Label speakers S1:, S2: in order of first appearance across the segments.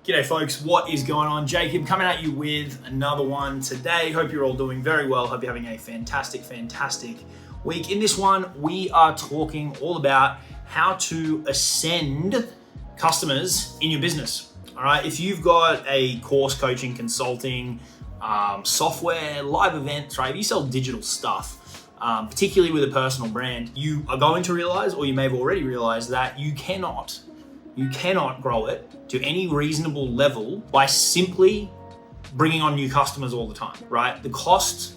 S1: G'day folks, what is going on? Jacob coming at you with another one today. Hope you're all doing very well. Hope you're having a fantastic week. In this one, we are talking all about how to ascend customers in your business. All right, if you've got a course, coaching, consulting, software, live events, right? If you sell digital stuff, particularly with a personal brand, you are going to realize, or you may have already realized, that you cannot grow it to any reasonable level by simply bringing on new customers all the time, right? The cost,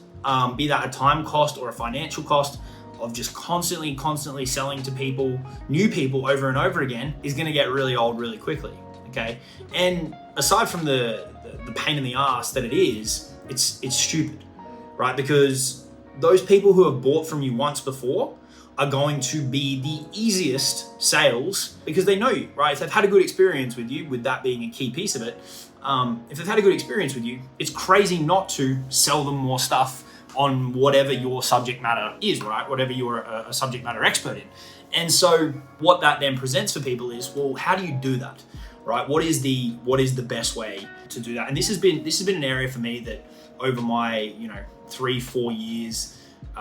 S1: be that a time cost or a financial cost of just constantly selling to people, new people over and over again, is gonna get really old really quickly, okay? And aside from the pain in the ass that it is, it's stupid, right? Because those people who have bought from you once before are going to be the easiest sales because they know you, right? If they've had a good experience with you, with that being a key piece of it, if they've had a good experience with you, it's crazy not to sell them more stuff on whatever your subject matter is, right? Whatever you're a subject matter expert in. And so what that then presents for people is, well, how do you do that, right? What is the best way to do that? And this has been an area for me that over my 3-4 years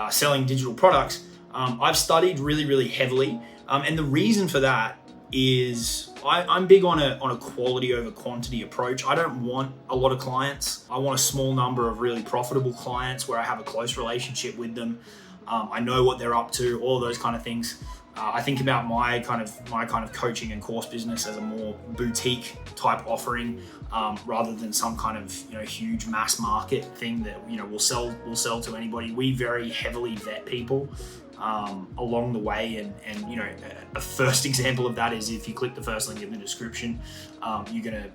S1: selling digital products, I've studied really heavily, and the reason for that is I'm big on a quality over quantity approach. I don't want a lot of clients. I want a small number of really profitable clients where I have a close relationship with them. I know what they're up to, all those kind of things. I think about my kind of coaching and course business as a more boutique type offering, rather than some kind of huge mass market thing that we'll sell to anybody. We very heavily vet people along the way, and a first example of that is if you click the first link in the description, you're gonna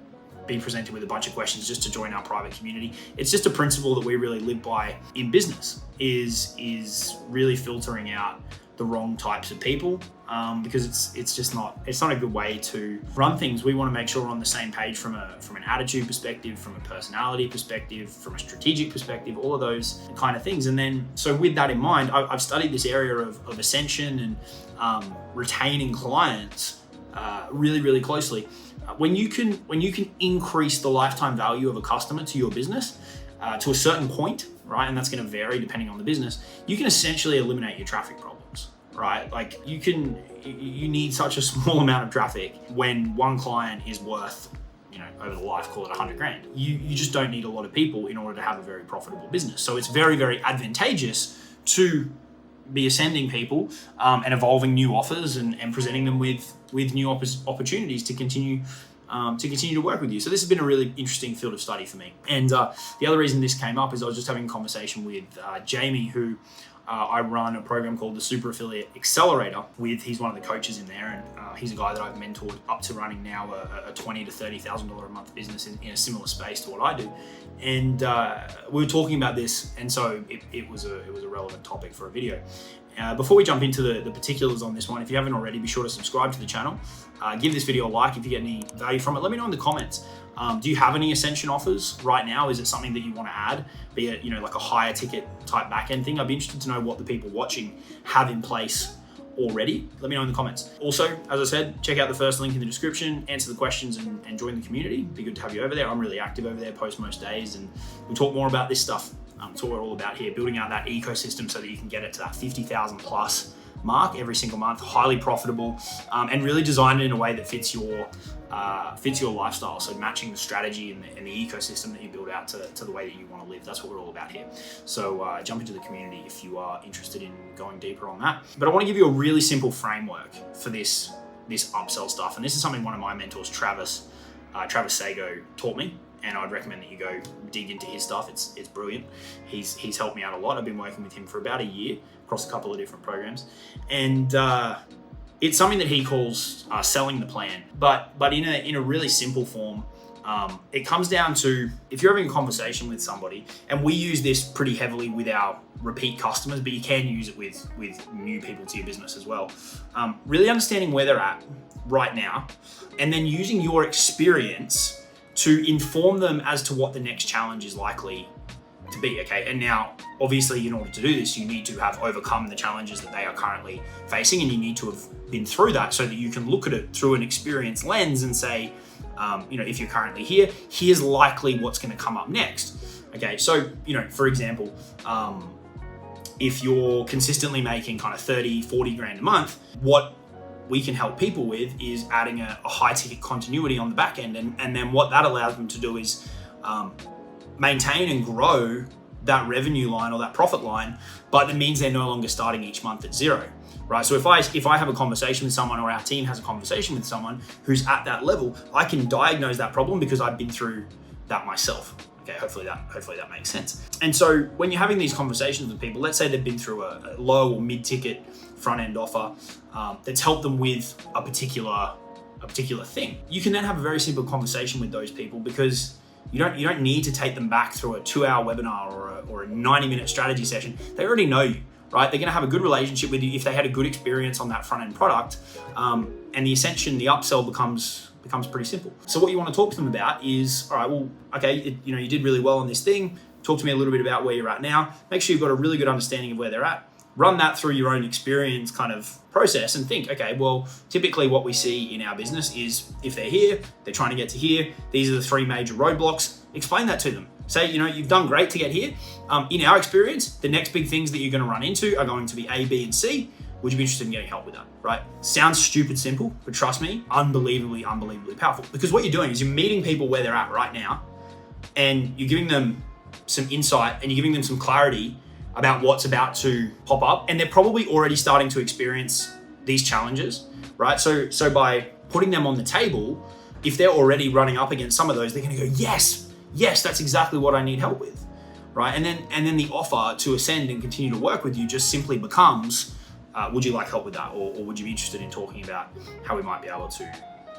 S1: be presented with a bunch of questions just to join our private community. It's just a principle that we really live by in business, is really filtering out the wrong types of people, because it's not a good way to run things. We want to make sure we're on the same page from an attitude perspective, from a personality perspective, from a strategic perspective, all of those kind of things. And then, so with that in mind, I've studied this area of ascension and retaining clients really closely. When you can increase the lifetime value of a customer to your business to a certain point, right? And that's going to vary depending on the business. You can essentially eliminate your traffic problems, right? Like you need such a small amount of traffic when one client is worth, over the life, call it 100 grand. You just don't need a lot of people in order to have a very profitable business. So it's very advantageous to be ascending people and evolving new offers and presenting them with new opportunities to continue to work with you. So this has been a really interesting field of study for me. And the other reason this came up is I was just having a conversation with Jamie, who I run a program called the Super Affiliate Accelerator with. He's one of the coaches in there, and he's a guy that I've mentored up to running now a $20,000 to $30,000 a month business in a similar space to what I do. And we were talking about this, and so it was a relevant topic for a video. Before we jump into the particulars on this one, if you haven't already, be sure to subscribe to the channel. Give this video a like if you get any value from it. Let me know in the comments. Do you have any ascension offers right now? Is it something that you want to add? Be it, like a higher ticket type back-end thing? I'd be interested to know what the people watching have in place already. Let me know in the comments. Also, as I said, check out the first link in the description, answer the questions and join the community. Be good to have you over there. I'm really active over there, post most days, and we talk more about this stuff. It's what we're all about here, building out that ecosystem so that you can get it to that 50,000 plus mark every single month, highly profitable, and really designed in a way that fits your lifestyle. So matching the strategy and the ecosystem that you build out to the way that you want to live. That's what we're all about here. So jump into the community if you are interested in going deeper on that. But I want to give you a really simple framework for this upsell stuff. And this is something one of my mentors, Travis Sago, taught me. And I'd recommend that you go dig into his stuff. It's brilliant. He's helped me out a lot. I've been working with him for about a year across a couple of different programs. And it's something that he calls selling the plan, but in a really simple form. It comes down to, if you're having a conversation with somebody, and we use this pretty heavily with our repeat customers, but you can use it with new people to your business as well. Really understanding where they're at right now, and then using your experience to inform them as to what the next challenge is likely to be, okay? And now, obviously, in order to do this, you need to have overcome the challenges that they are currently facing, and you need to have been through that so that you can look at it through an experience lens and say, if you're currently here, here's likely what's going to come up next. Okay, so, for example, if you're consistently making kind of 30, 40 grand a month, what we can help people with is adding a high ticket continuity on the back end. And then what that allows them to do is maintain and grow that revenue line or that profit line, but it means they're no longer starting each month at zero, right? So if I have a conversation with someone, or our team has a conversation with someone who's at that level, I can diagnose that problem because I've been through that myself. Okay, hopefully that makes sense. And so when you're having these conversations with people, let's say they've been through a low or mid-ticket front-end offer that's helped them with a particular thing, you can then have a very simple conversation with those people, because you don't need to take them back through a 2-hour webinar or a 90-minute strategy session. They already know you, right? They're going to have a good relationship with you if they had a good experience on that front-end product, and the ascension, the upsell becomes pretty simple. So what you want to talk to them about is, all right, well, okay, you did really well on this thing. Talk to me a little bit about where you're at now. Make sure you've got a really good understanding of where they're at. Run that through your own experience kind of process and think, okay, well, typically what we see in our business is if they're here, they're trying to get to here, these are the 3 major roadblocks. Explain that to them. Say, you've done great to get here. In our experience, the next big things that you're going to run into are going to be A, B, and C. Would you be interested in getting help with that, right? Sounds stupid simple, but trust me, unbelievably powerful. Because what you're doing is you're meeting people where they're at right now, and you're giving them some insight and you're giving them some clarity about what's about to pop up. And they're probably already starting to experience these challenges, right? So by putting them on the table, if they're already running up against some of those, they're gonna go, yes, that's exactly what I need help with, right? And then the offer to ascend and continue to work with you just simply becomes, would you like help with that? Or would you be interested in talking about how we might be able to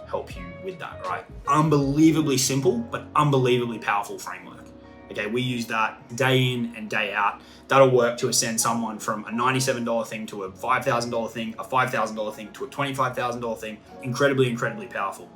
S1: help you with that, right? Unbelievably simple, but unbelievably powerful framework. Okay, we use that day in and day out. That'll work to ascend someone from a $97 thing to a $5,000 thing, a $5,000 thing to a $25,000 thing. Incredibly powerful.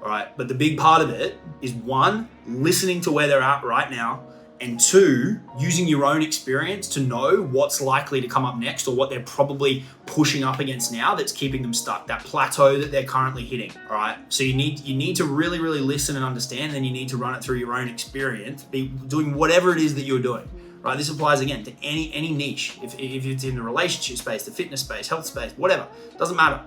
S1: All right, but the big part of it is 1, listening to where they're at right now, and 2, using your own experience to know what's likely to come up next, or what they're probably pushing up against now that's keeping them stuck, that plateau that they're currently hitting. All right, so you need to really listen and understand, and then you need to run it through your own experience, be doing whatever it is that you're doing. Right, this applies again to any niche. If it's in the relationship space, the fitness space, health space, whatever, doesn't matter.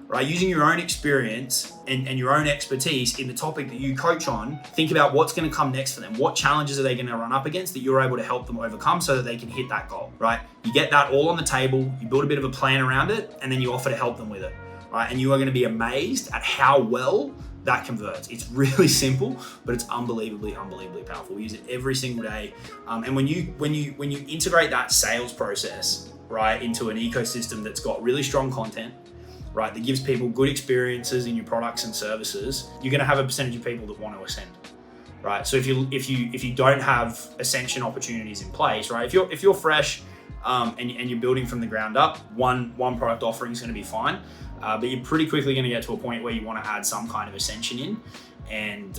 S1: Right, using your own experience and your own expertise in the topic that you coach on, think about what's going to come next for them. What challenges are they going to run up against that you're able to help them overcome so that they can hit that goal, right? You get that all on the table, you build a bit of a plan around it, and then you offer to help them with it, right? And you are going to be amazed at how well that converts. It's really simple, but it's unbelievably powerful. We use it every single day. And when you integrate that sales process, right, into an ecosystem that's got really strong content, right, that gives people good experiences in your products and services, you're going to have a percentage of people that want to ascend, right? So if you don't have ascension opportunities in place, right, if you're fresh and you're building from the ground up, one product offering is going to be fine, but you're pretty quickly going to get to a point where you want to add some kind of ascension in, and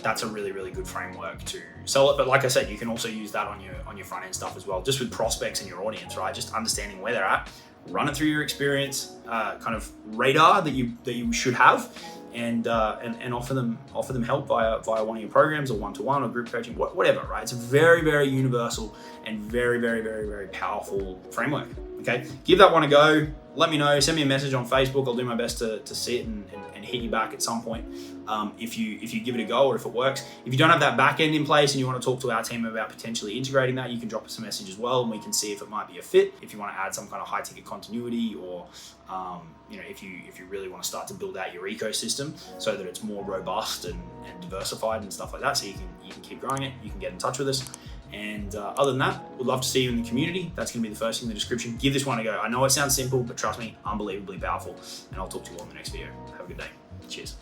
S1: that's a really good framework to sell it. But like I said, you can also use that on your front end stuff as well, just with prospects and your audience, right? Just understanding where they're at. Run it through your experience, kind of radar that you should have, and offer them help via one of your programs, or one-to-one, or group coaching, whatever, right? It's a very universal and very powerful framework. Okay, give that one a go. Let me know. Send me a message on Facebook. I'll do my best to see it and hit you back at some point if you give it a go, or if it works. If you don't have that back end in place and you want to talk to our team about potentially integrating that, you can drop us a message as well, and we can see if it might be a fit. If you want to add some kind of high ticket continuity, or if you really want to start to build out your ecosystem so that it's more robust and diversified and stuff like that, so you can keep growing it, you can get in touch with us. And other than that, we'd love to see you in the community. That's going to be the first thing in the description. Give this one a go. I know it sounds simple, but trust me, unbelievably powerful. And I'll talk to you all in the next video. Have a good day. Cheers.